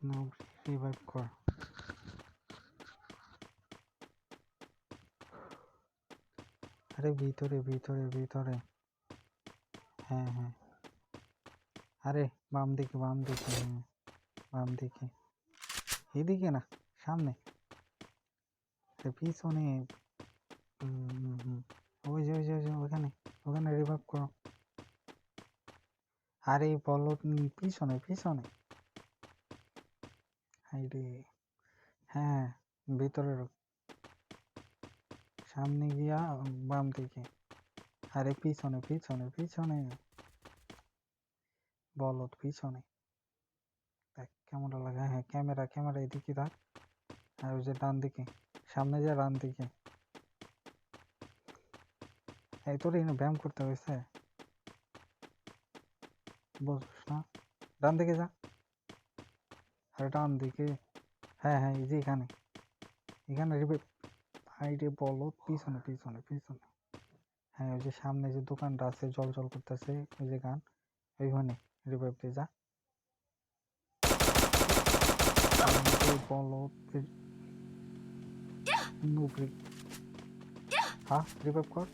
না রিভাইভ কর। আরে ভিতরে ভিতরে ভিতরে। হ্যাঁ হ্যাঁ, আরে বাম দিকে বাম দিকে, হ্যাঁ বাম দিকে, এদিকে না সামনে, পিছনে। ওই যে ওই যে ওই যে ওখানে, ওখানে রিভাইভ করো। আরে বলো, পিছনে পিছনে। হাইরে, হ্যাঁ ভিতরে সামনে গিয়া বাম দিকে। আরে পিছনে পিছনে পিছনে, বলো পিছনে। দেখ ক্যামেরা লাগা, হ্যাঁ ক্যামেরা ক্যামেরা এদিকে থাক। আর ওই যে ডান দিকে, সামনে যা ডান দিকে। এই তোর এখানে ব্যায়াম করতে হয়েছে, বুঝছিস না? ডান দিকে যা, আরে ডান দিকে। হ্যাঁ হ্যাঁ, এই যে এখানে, এখানে রিভাইভ। হাইরে বলো পিছনে পিছনে পিছনে। হ্যাঁ ওই যে সামনে যে দোকানটা আছে জল জল করতেছে, ওই যে গান, ওইখানে রিভাইভ দিয়ে যা। বলো নুবরি, হ্যাঁ রিভাইভ কর।